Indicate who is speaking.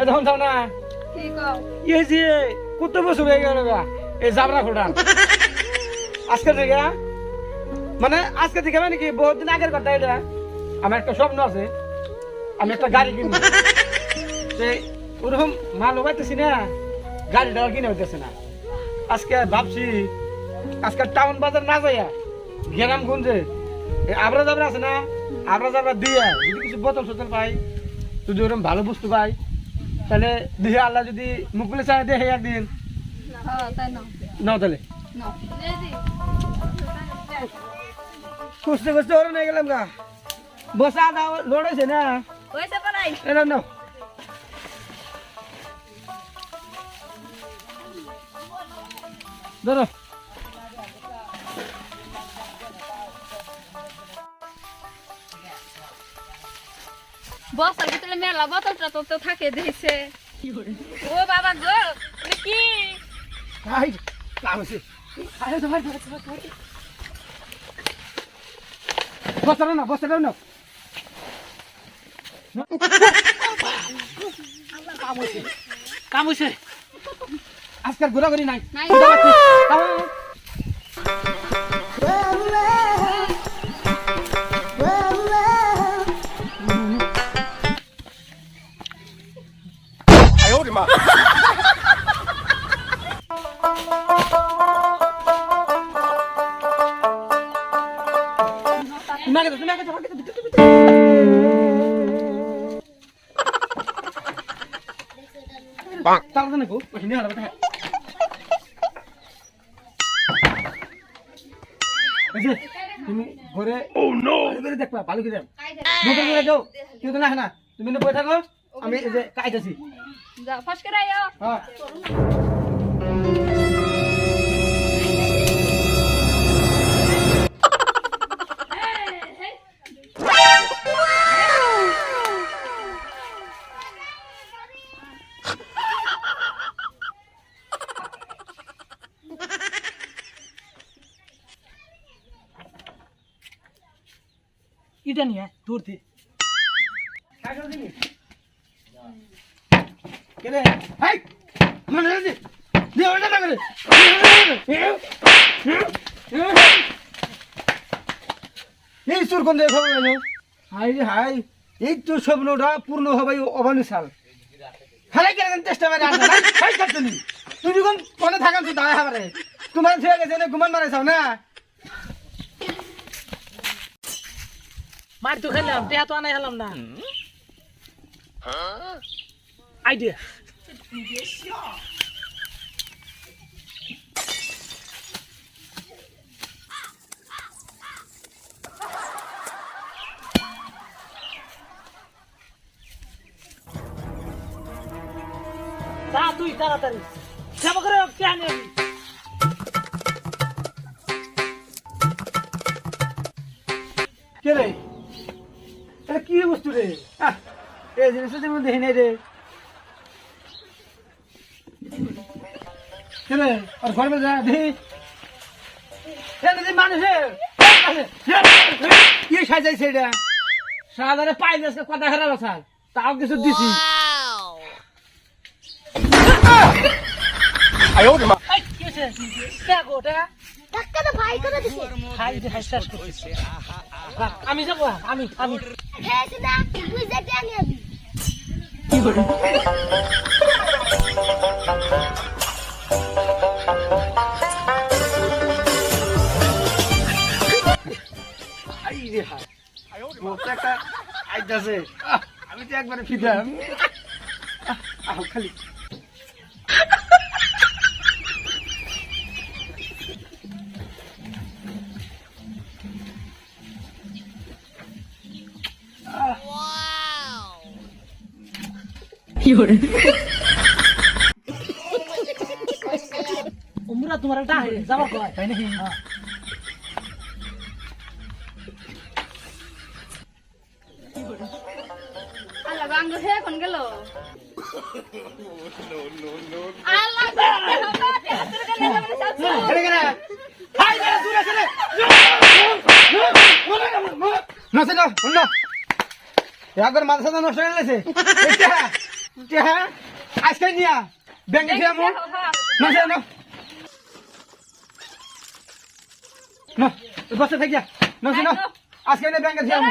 Speaker 1: তখন যাও না
Speaker 2: কি কও
Speaker 1: এই যে কত বছর হয়ে গেল গা এই জাবরা খোটান আজকে থেকে মানে আজকে থেকে মানে কি বহুত দিন আগের কথা এটা আমার একটা স্বপ্ন আছে আমি একটা গাড়ি কিনবো সেই ওরকম মাল উবাইতেছি না গাড়িটা কিনে হইতেছে না আজকে ভাবছি আজকে টাউন বাজার না যাইয়া গ্রাম গঞ্জে আবরা জাবরা আছে না আবরা জাবরা দিয়ে যদি কিছু বোতল সোতল পাই যদি ওরকম ভালো বস্তু পাই তাহলে দিয়ে আল্লাহ যদি মুকুলে চাই দেখে একদিন
Speaker 2: হ্যাঁ তাই না
Speaker 1: নাও তাহলে
Speaker 2: নাও
Speaker 1: খুঁজতে খুঁজতে ওরা নিয়ে গেলাম গা বসা দাও লোড হয়েছে না
Speaker 2: হইছে পারাই
Speaker 1: এরকম নাও ধরো
Speaker 2: বসার ভিতরে মেলা বোতলটা তো থাকে দিছে ও বাবা গো তুমি কি
Speaker 1: হাই কামছে আরে ধর ধর ধর ধর বসা দাও না কাম হইছে আজকাল ঘোরাঘুরি নাই
Speaker 2: নাই।
Speaker 1: তাহলে নাকো হিনে হালা কথা এই যে তুমি ঘরে ও নো ঘরে দেখবা ভালো করে মোটর করে যাও কেউ তো না না তুমি না বসে থাকো আমি এই যে কাইতাছি
Speaker 2: যা ফস করে আইও
Speaker 1: হ্যাঁ এটা নিয়ে দূর থেকে কেরে হাই মানে রে দে ওটা না করে এই সুর কোন দেখো না হাই রে হাই এই তো স্বপ্নটা পূর্ণ হবে অবানি সাল হালাই কেন চেষ্টা করে আসা হাই করছনি তুমি কোন কোনে থাকান তো দায় হাবারে তোমার ছেলে গেছে না ঘুমান মারাইছাও না
Speaker 3: মার তো খেলাম টেহা তো আনাই হলাম না আইডিয়া তা তুই তাড়াতাড়ি সেবা করে টেহা নিয়ে আবি।
Speaker 1: কে রে এটা কি বস্তু রে এই জিনিসটা যেমন দেখি নাই রে কে রে আর ঘর যা দেখি মানুষের কি সাজাইছে এটা সাধারণে পাইলে কথা খারাপ আছে তাও কিছু দিছি
Speaker 3: এই, কি হয়েছে? টেহা গো, টেহা?
Speaker 4: ধাক্কাটা ভাই করে দিছে
Speaker 3: খাই যে খাই শেষ করতেছে। আমি যাবো আমি
Speaker 4: হ্যাঁ সেটা তুই যেতে আনি আবি
Speaker 1: আই রে হাই ওটা একটা আইতাছে আমি তো একবারে ফিদা আহ খালি
Speaker 3: উমরা তোমার একটা যাবার কয় তাই নাকি
Speaker 2: আল্লাহ বাঙ্গ হে কোন গেল আল্লাহ
Speaker 1: এরে গেরা হাই গেরা দূরে চলে না সেটা না একবার মাথা নষ্ট হয়ে গেছে হ্যাঁ আজকে নিয়া ব্যাংকে দিয়ে আমো না না না বসে থাকিয়া না আজকে ব্যাংকে দিয়ে আমো